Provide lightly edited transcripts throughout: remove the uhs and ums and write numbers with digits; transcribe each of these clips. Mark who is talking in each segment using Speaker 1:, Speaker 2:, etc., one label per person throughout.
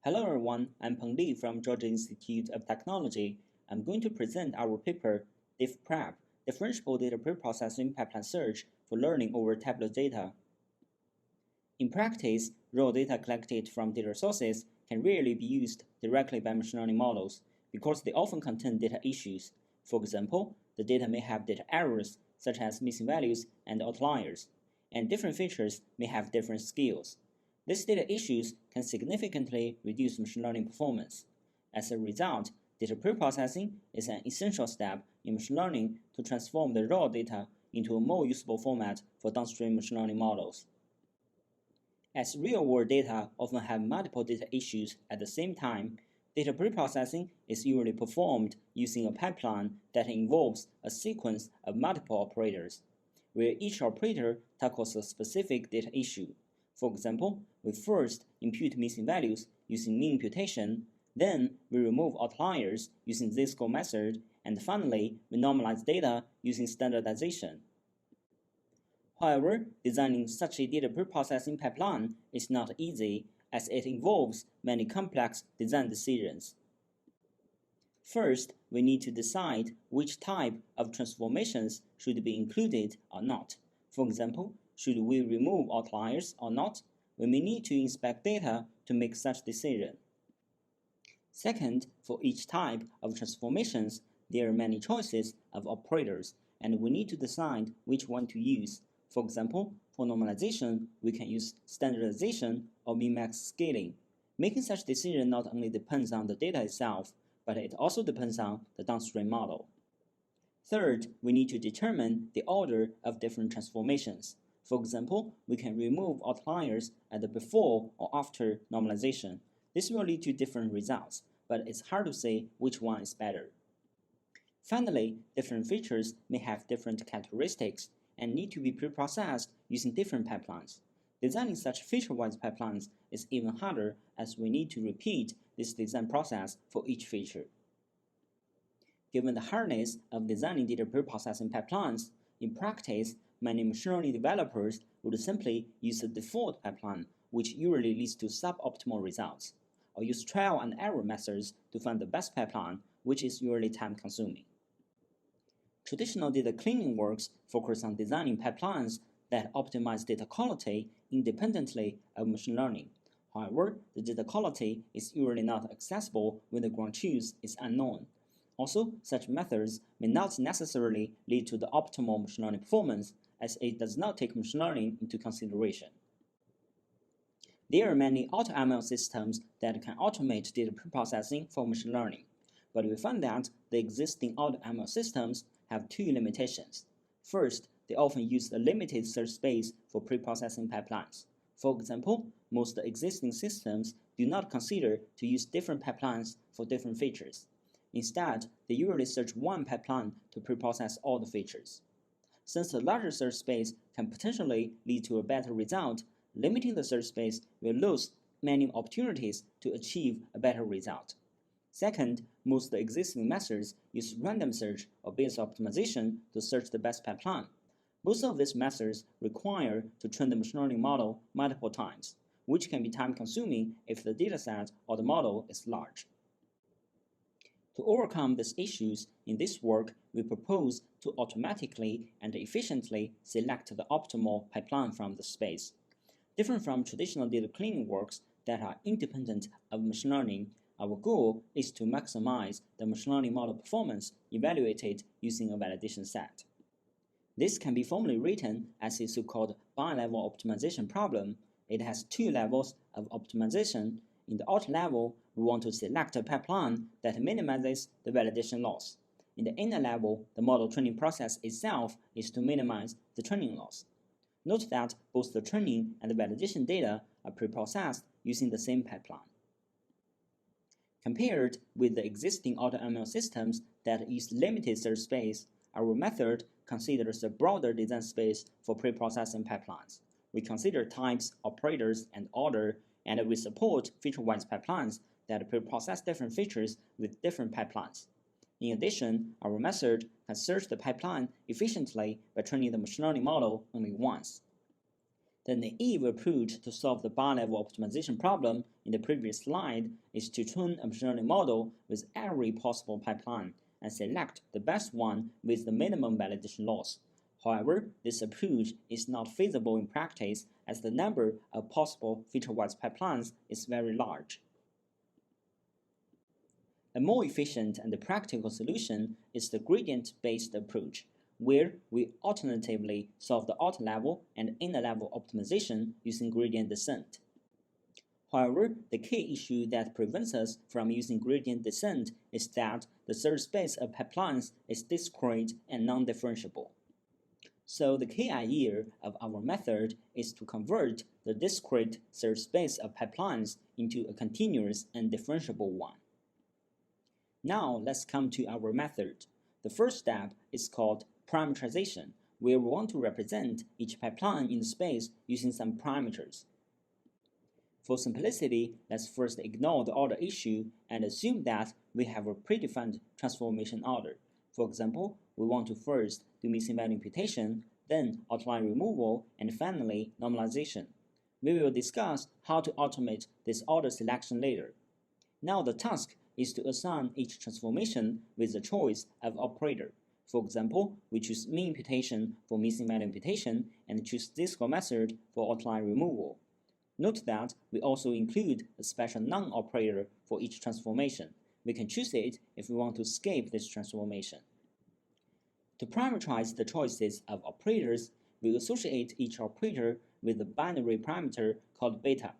Speaker 1: Hello everyone, I'm Peng from Georgia Institute of Technology. I'm going to present our paper, DiffPrep, Differentiable Data Preprocessing Pipeline Search for Learning over Tabular Data. In practice, raw data collected from data sources can rarely be used directly by machine learning models because they often contain data issues. For example, the data may have data errors, such as missing values and outliers, and different features may have different scales. These data issues can significantly reduce machine learning performance. As a result, data preprocessing is an essential step in machine learning to transform the raw data into a more usable format for downstream machine learning models. As real-world data often have multiple data issues at the same time, data preprocessing is usually performed using a pipeline that involves a sequence of multiple operators, where each operator tackles a specific data issue. For example, we first impute missing values using mean imputation, then we remove outliers using z-score method, and finally, we normalize data using standardization. However, designing such a data preprocessing pipeline is not easy, as it involves many complex design decisions. First, we need to decide which type of transformations should be included or not. For example, should we remove outliers or not? We may need to inspect data to make such decision. Second, for each type of transformations, there are many choices of operators, and we need to decide which one to use. For example, for normalization, we can use standardization or min-max scaling. Making such decision not only depends on the data itself, but it also depends on the downstream model. Third, we need to determine the order of different transformations. For example, we can remove outliers at the before or after normalization. This will lead to different results, but it's hard to say which one is better. Finally, different features may have different characteristics and need to be preprocessed using different pipelines. Designing such feature-wise pipelines is even harder as we need to repeat this design process for each feature. Given the hardness of designing data preprocessing pipelines, in practice, many machine learning developers would simply use the default pipeline, which usually leads to suboptimal results, or use trial and error methods to find the best pipeline, which is usually time-consuming. Traditional data cleaning works focus on designing pipelines that optimize data quality independently of machine learning. However, the data quality is usually not accessible when the ground truth is unknown. Also, such methods may not necessarily lead to the optimal machine learning performance, as it does not take machine learning into consideration. There are many AutoML systems that can automate data preprocessing for machine learning, but we find that the existing AutoML systems have two limitations. First, they often use a limited search space for preprocessing pipelines. For example, most existing systems do not consider to use different pipelines for different features. Instead, they usually search one pipeline to preprocess all the features. Since the larger search space can potentially lead to a better result, limiting the search space will lose many opportunities to achieve a better result. Second, most of the existing methods use random search or Bayes optimization to search the best pipeline. Both of these methods require to train the machine learning model multiple times, which can be time-consuming if the dataset or the model is large. To overcome these issues, in this work, we propose to automatically and efficiently select the optimal pipeline from the space. Different from traditional data cleaning works that are independent of machine learning, our goal is to maximize the machine learning model performance evaluated using a validation set. This can be formally written as a so-called bi-level optimization problem. It has two levels of optimization. In the outer level, we want to select a pipeline that minimizes the validation loss. In the inner level, the model training process itself is to minimize the training loss. Note that both the training and the validation data are preprocessed using the same pipeline. Compared with the existing AutoML systems that use limited search space, our method considers a broader design space for preprocessing pipelines. We consider types, operators, and order, and we support feature-wise pipelines that preprocess different features with different pipelines. In addition, our method can search the pipeline efficiently by training the machine learning model only once. The naive approach to solve the bi-level optimization problem in the previous slide is to train a machine learning model with every possible pipeline and select the best one with the minimum validation loss. However, this approach is not feasible in practice as the number of possible feature-wise pipelines is very large. A more efficient and practical solution is the gradient-based approach, where we alternatively solve the outer level and inner level optimization using gradient descent. However, the key issue that prevents us from using gradient descent is that the search space of pipelines is discrete and non-differentiable. So the key idea of our method is to convert the discrete search space of pipelines into a continuous and differentiable one. Now let's come to our method. The first step is called parameterization, where we want to represent each pipeline in the space using some parameters. For simplicity, let's first ignore the order issue and assume that we have a predefined transformation order. For example, we want to first do missing value imputation, then outlier removal, and finally normalization. We will discuss how to automate this order selection later. Now the task is to assign each transformation with the choice of operator. For example, we choose mean imputation for missing value imputation and choose discrete method for outlier removal. Note that we also include a special non-operator for each transformation. We can choose it if we want to skip this transformation. To parameterize the choices of operators, we associate each operator with a binary parameter called beta,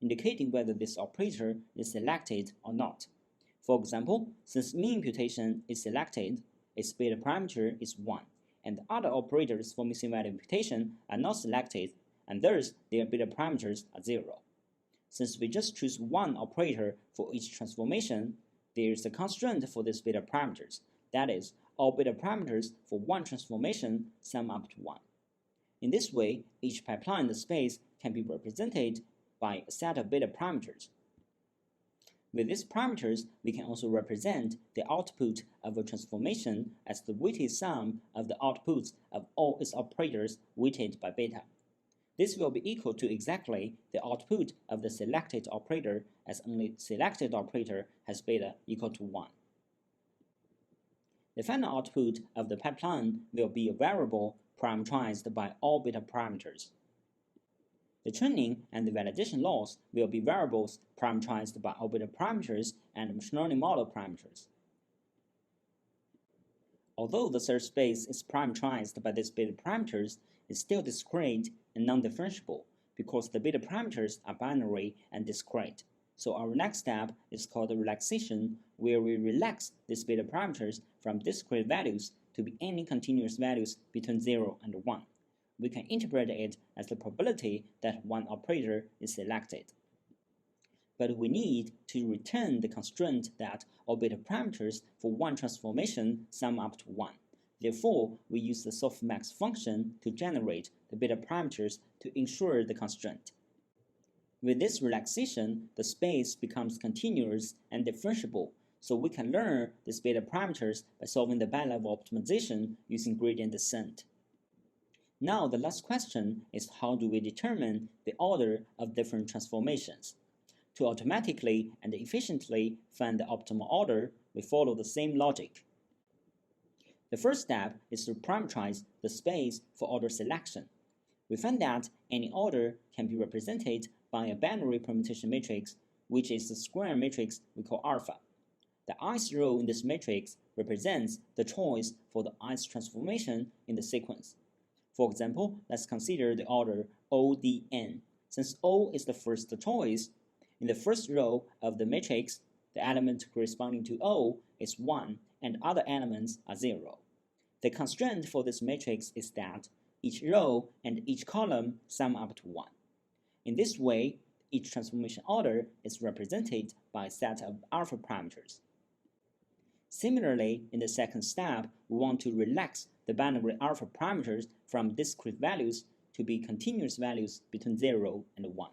Speaker 1: indicating whether this operator is selected or not. For example, since mean imputation is selected, its beta parameter is 1, and other operators for missing value imputation are not selected, and thus their beta parameters are 0. Since we just choose one operator for each transformation, there is a constraint for these beta parameters. That is, all beta parameters for one transformation sum up to 1. In this way, each pipeline in the space can be represented by a set of beta parameters. With these parameters, we can also represent the output of a transformation as the weighted sum of the outputs of all its operators weighted by beta. This will be equal to exactly the output of the selected operator, as only selected operator has beta equal to 1. The final output of the pipeline will be a variable parameterized by all beta parameters. The training and the validation loss will be variables parameterized by all beta parameters and machine learning model parameters. Although the search space is parameterized by these beta parameters, it's still discrete and non-differentiable because the beta parameters are binary and discrete. So our next step is called relaxation, where we relax these beta parameters from discrete values to be any continuous values between 0 and 1. We can interpret it as the probability that one operator is selected. But we need to return the constraint that all beta parameters for one transformation sum up to 1. Therefore, we use the softmax function to generate the beta parameters to ensure the constraint. With this relaxation, the space becomes continuous and differentiable, so we can learn these beta parameters by solving the bi-level optimization using gradient descent. Now the last question is how do we determine the order of different transformations? To automatically and efficiently find the optimal order, we follow the same logic. The first step is to parameterize the space for order selection. We find that any order can be represented by a binary permutation matrix, which is the square matrix we call alpha. The ith row in this matrix represents the choice for the ith transformation in the sequence. For example, let's consider the order ODN. Since O is the first choice, in the first row of the matrix, the element corresponding to O is 1 and other elements are 0. The constraint for this matrix is that each row and each column sum up to 1. In this way, each transformation order is represented by a set of alpha parameters. Similarly, in the second step, we want to relax the binary alpha parameters from discrete values to be continuous values between 0 and 1.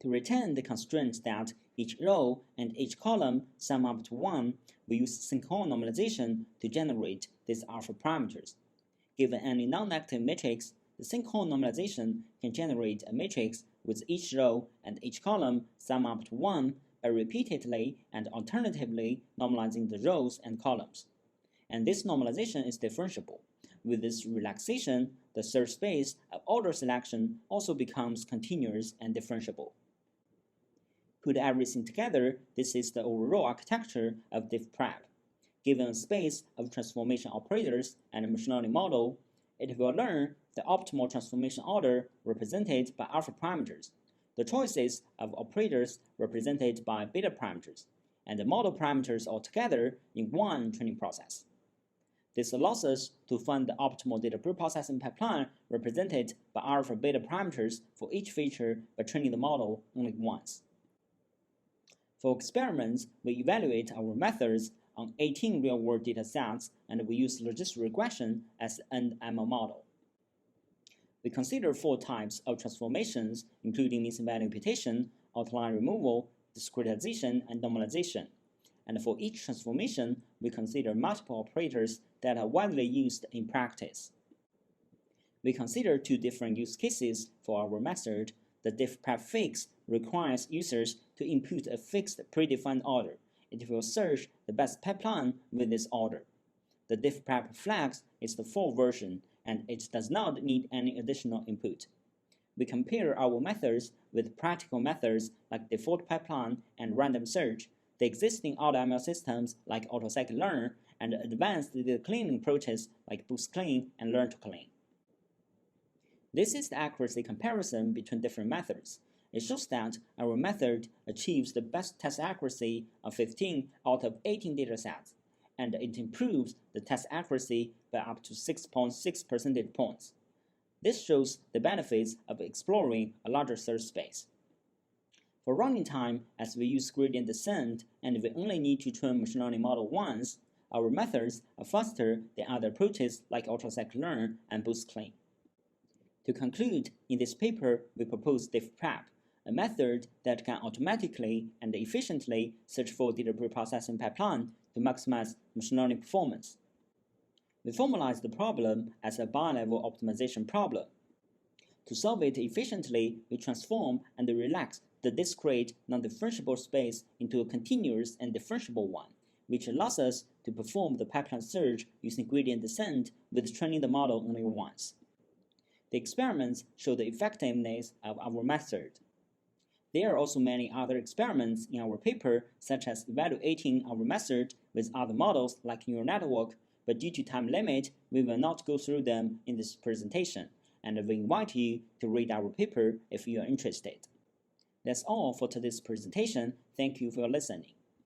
Speaker 1: To return the constraint that each row and each column sum up to 1, we use synchronous normalization to generate these alpha parameters. Given any non-negative matrix, the synchronous normalization can generate a matrix with each row and each column sum up to 1 by repeatedly and alternatively normalizing the rows and columns. And this normalization is differentiable. With this relaxation, the search space of order selection also becomes continuous and differentiable. Put everything together, this is the overall architecture of DiffPrep. Given a space of transformation operators and a machine learning model, it will learn the optimal transformation order represented by alpha parameters, the choices of operators represented by beta parameters, and the model parameters altogether in one training process. This allows us to find the optimal data preprocessing pipeline represented by alpha beta parameters for each feature by training the model only once. For experiments, we evaluate our methods on 18 real-world data sets, and we use logistic regression as the end ML model. We consider 4 types of transformations, including missing value imputation, outlier removal, discretization, and normalization. And for each transformation, we consider multiple operators that are widely used in practice. We consider 2 different use cases for our method. The DiffPrep fix requires users to input a fixed predefined order. It will search the best pipeline with this order. The DiffPrep flex is the full version, and it does not need any additional input. We compare our methods with practical methods like default pipeline and random search, the existing AutoML systems like AutoScikit-learn, and advanced data cleaning approaches like BoostClean and Learn-to-Clean. This is the accuracy comparison between different methods. It shows that our method achieves the best test accuracy of 15 out of 18 datasets, and it improves the test accuracy by up to 6.6 percentage points. This shows the benefits of exploring a larger search space. For running time, as we use gradient descent and we only need to train machine learning model once, our methods are faster than other approaches like AutoScikit-learn and BoostClean. To conclude, in this paper, we propose DiffPrep, a method that can automatically and efficiently search for data preprocessing pipeline to maximize machine learning performance. We formalize the problem as a bi-level optimization problem. To solve it efficiently, we transform and relax the discrete non-differentiable space into a continuous and differentiable one, which allows us to perform the pipeline search using gradient descent with training the model only once. The experiments show the effectiveness of our method. There are also many other experiments in our paper, such as evaluating our method with other models like neural network, but due to time limit, we will not go through them in this presentation, and we invite you to read our paper if you are interested. That's all for today's presentation. Thank you for listening.